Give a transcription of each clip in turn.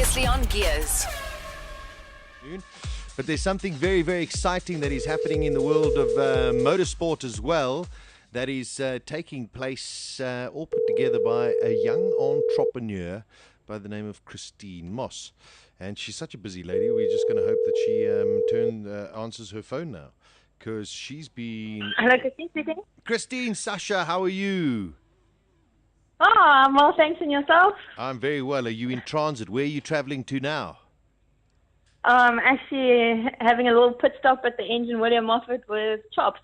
previously on Gearz. But there's something very, very exciting that is happening in the world of motorsport as well, that is taking place, all put together by a young entrepreneur by the name of Christine Moss. And she's such a busy lady, we're just going to hope that she answers her phone now, because she's been... Hello, Christine speaking. Christine, Sasha, how are you? Oh, I'm well, thanks, and yourself? I'm very well. Are you in transit? Where are you traveling to now? Actually having a little pit stop at the engine William Moffat with Chops.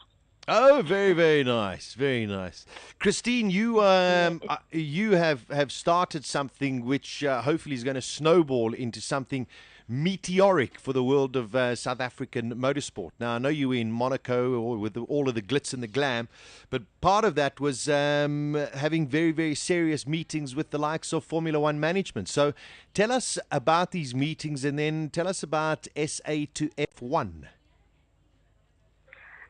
Oh, very, very nice, very nice. Christine, you have started something which hopefully is going to snowball into something meteoric for the world of South African motorsport. Now, I know you were in Monaco or with all of the glitz and the glam, but part of that was having very, very serious meetings with the likes of Formula One management. So tell us about these meetings and then tell us about SA to F1.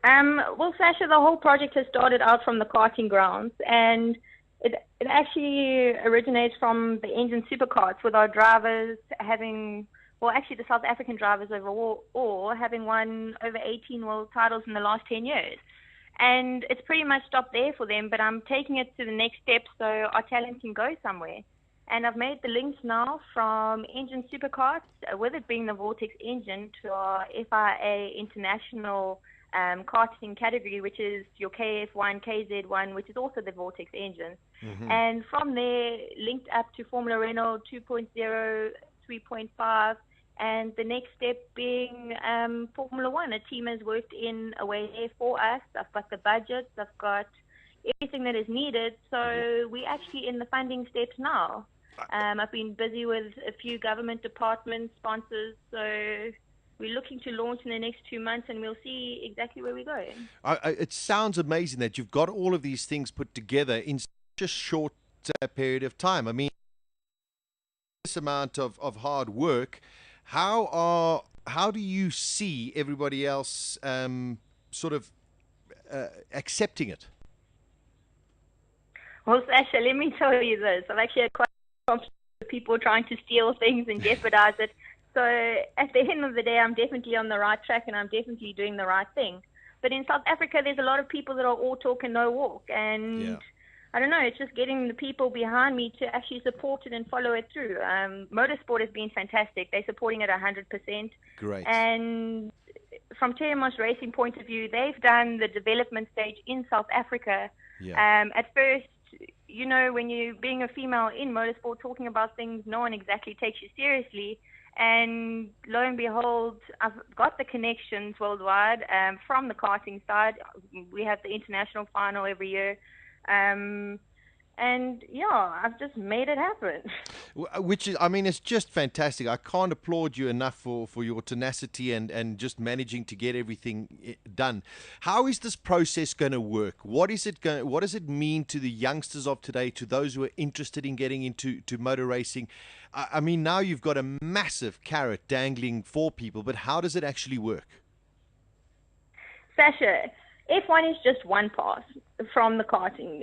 Well, Sasha, the whole project has started out from the karting grounds, and it actually originates from the engine supercarts, with our drivers having, well, actually the South African drivers overall having won over 18 world titles in the last 10 years. And it's pretty much stopped there for them, but I'm taking it to the next step so our talent can go somewhere. And I've made the links now from engine supercarts, with it being the Vortex engine, to our FIA international karting category, which is your KF1, KZ1, which is also the Vortex engine. Mm-hmm. And from there, linked up to Formula Renault 2.0, 3.5, and the next step being Formula One. A team has worked in a way there for us. I've got the budgets, I've got everything that is needed. So we're actually in the funding steps now. I've been busy with a few government departments, sponsors, so we're looking to launch in the next 2 months, and we'll see exactly where we're going. It sounds amazing that you've got all of these things put together in such a short period of time. I mean, this amount of hard work, how do you see everybody else sort of accepting it? Well, Sasha, let me tell you this. I've actually had quite a few people trying to steal things and jeopardize it. So at the end of the day, I'm definitely on the right track, and I'm definitely doing the right thing. But in South Africa, there's a lot of people that are all talk and no walk. And I don't know, it's just getting the people behind me to actually support it and follow it through. Motorsport has been fantastic. They're supporting it 100%. Great. And from Telemo's racing point of view, they've done the development stage in South Africa. Yeah. At first, you know, when you being a female in motorsport, talking about things, no one exactly takes you seriously. And lo and behold, I've got the connections worldwide from the karting side. We have the international final every year. And yeah, I've just made it happen. Which is, I mean, it's just fantastic. I can't applaud you enough for your tenacity and just managing to get everything done. How is this process going to work? What does it mean to the youngsters of today, to those who are interested in getting into motor racing? I mean, now you've got a massive carrot dangling for people, but how does it actually work? Sasha, F1 is just one path from the karting.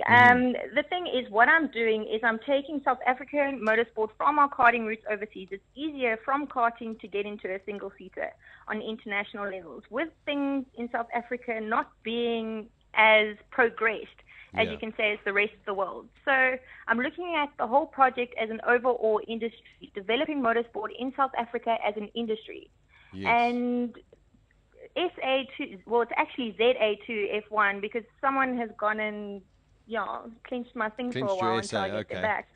The thing is, what I'm doing is I'm taking South African motorsport from our karting routes overseas. It's easier from karting to get into a single-seater on international levels, with things in South Africa not being as progressed as you can say as the rest of the world. So I'm looking at the whole project as an overall industry, developing motorsport in South Africa as an industry. Yes. And SA2, well, it's actually ZA2 F1, because someone has gone and, clinched my thing for a while until I get it back.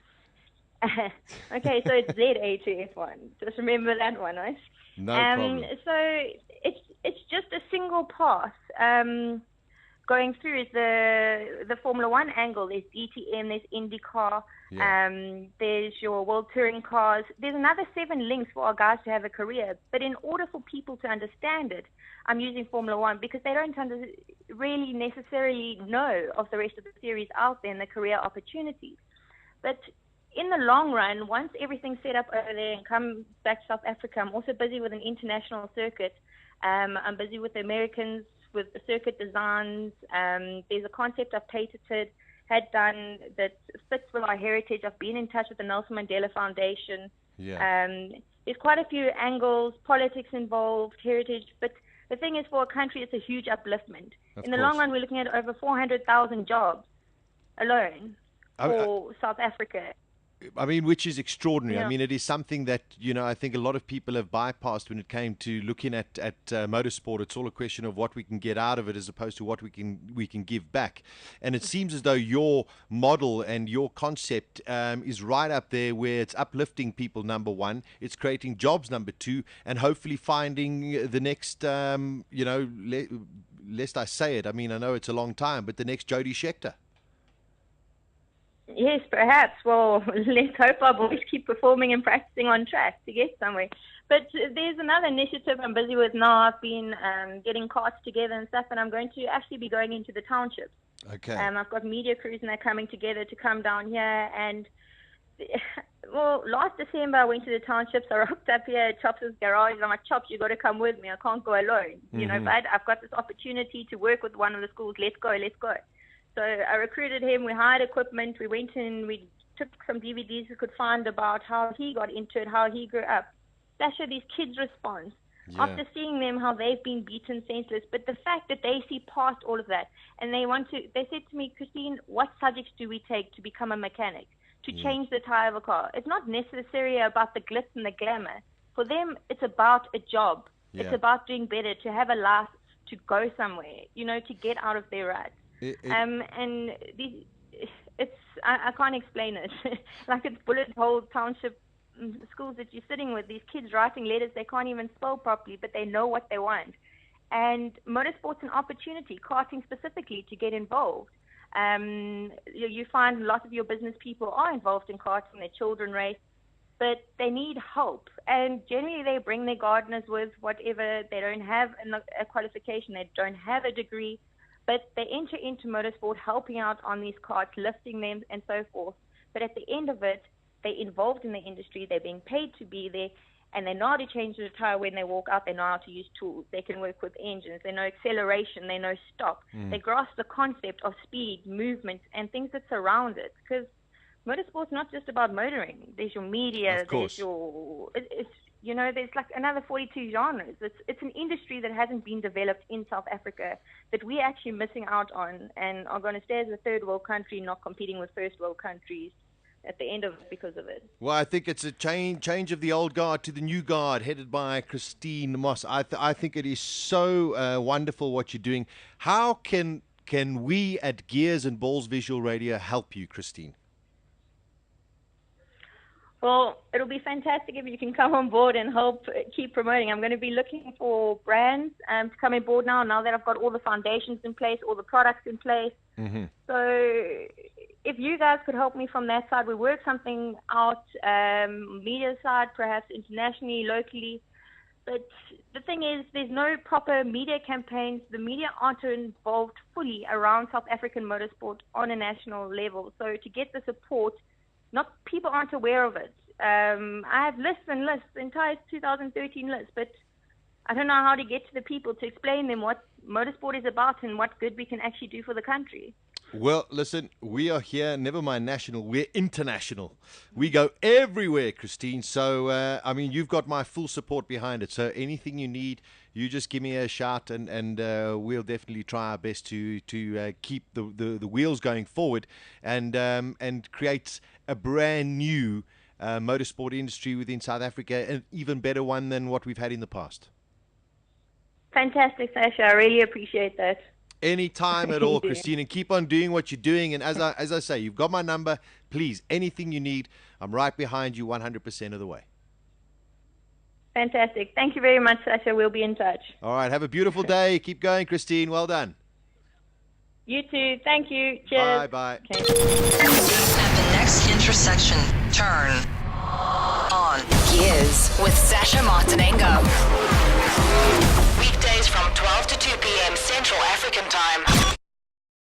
Okay, so it's ZA2 F1. Just remember that one, right? No problem. So it's just a single path. Going through is the Formula One angle. There's DTM, there's IndyCar, there's your World Touring cars. There's another 7 links for our guys to have a career. But in order for people to understand it, I'm using Formula One because they don't really necessarily know of the rest of the series out there and the career opportunities. But in the long run, once everything's set up over there and come back to South Africa, I'm also busy with an international circuit. I'm busy with the Americans, with the circuit designs. There's a concept I've had done that fits with our heritage. I've been in touch with the Nelson Mandela Foundation Yeah. There's quite a few angles, politics involved, heritage, but the thing is, for a country, it's a huge upliftment. In the long run, we're looking at over 400,000 jobs alone for South Africa. I mean, which is extraordinary. Yeah. I mean, it is something that, I think a lot of people have bypassed when it came to looking at motorsport. It's all a question of what we can get out of it as opposed to what we can give back. And it seems as though your model and your concept is right up there where it's uplifting people, number one. It's creating jobs, number two, and hopefully finding the next, lest I say it, I mean, I know it's a long time, but the next Jody Scheckter. Yes, perhaps. Well, let's hope our boys keep performing and practicing on track to get somewhere. But there's another initiative I'm busy with now. I've been getting carts together and stuff, and I'm going to actually be going into the townships. Okay. I've got media crews and they're coming together to come down here. And, well, last December I went to the townships. I rocked up here at Chops' garage. I'm like, Chops, you got to come with me. I can't go alone. But I've got this opportunity to work with one of the schools. Let's go. So I recruited him, we hired equipment, we went in, we took some DVDs we could find about how he got into it, how he grew up. Sasha, these kids' response, after seeing them, how they've been beaten senseless, but the fact that they see past all of that, and they said to me, Christine, what subjects do we take to become a mechanic, to change the tire of a car? It's not necessarily about the glitz and the glamour. For them, it's about a job. Yeah. It's about doing better, to have a life, to go somewhere, to get out of their ruts. And I can't explain it. Like it's bullet hole township schools that you're sitting with, these kids writing letters they can't even spell properly, but they know what they want. And motorsport's an opportunity, karting specifically, to get involved. You find a lot of your business people are involved in karting, their children race, but they need help. And generally they bring their gardeners with whatever. They don't have a qualification, they don't have a degree, but they enter into motorsport, helping out on these carts, lifting them, and so forth. But at the end of it, they're involved in the industry, they're being paid to be there, and they know how to change the tire when they walk out, they know how to use tools, they can work with engines, they know acceleration, they know stop. They grasp the concept of speed, movement, and things that surround it. Because motorsport's not just about motoring. There's your media, there's your... there's like another 42 genres. It's an industry that hasn't been developed in South Africa that we're actually missing out on and are going to stay as a third world country, not competing with first world countries at the end of it because of it. Well, I think it's a change of the old guard to the new guard headed by Christine Moss. I think it is so wonderful what you're doing. How can we at Gearz and Balls Visual Radio help you, Christine? Well, it'll be fantastic if you can come on board and help keep promoting. I'm going to be looking for brands to come on board now that I've got all the foundations in place, all the products in place. So if you guys could help me from that side, we work something out, media side, perhaps internationally, locally. But the thing is, there's no proper media campaigns. The media aren't involved fully around South African motorsport on a national level. So to get the support, people aren't aware of it. I have lists and lists, entire 2013 lists, but I don't know how to get to the people to explain them what motorsport is about and what good we can actually do for the country. Well, listen, we are here, never mind national, we're international. We go everywhere, Christine. So, you've got my full support behind it. So anything you need, you just give me a shout and we'll definitely try our best to keep the wheels going forward and create a brand new motorsport industry within South Africa, an even better one than what we've had in the past. Fantastic, Sasha. I really appreciate that. Anytime at all, Christine, and keep on doing what you're doing. And as I say, you've got my number. Please, anything you need, I'm right behind you 100% of the way. Fantastic. Thank you very much, Sasha. We'll be in touch. All right. Have a beautiful day. Keep going, Christine. Well done. You too. Thank you. Cheers. Bye-bye. Okay. At the next intersection, turn on Gearz with Sasha Martinengo. Weekdays from 12 to 2 p.m. Central African Time.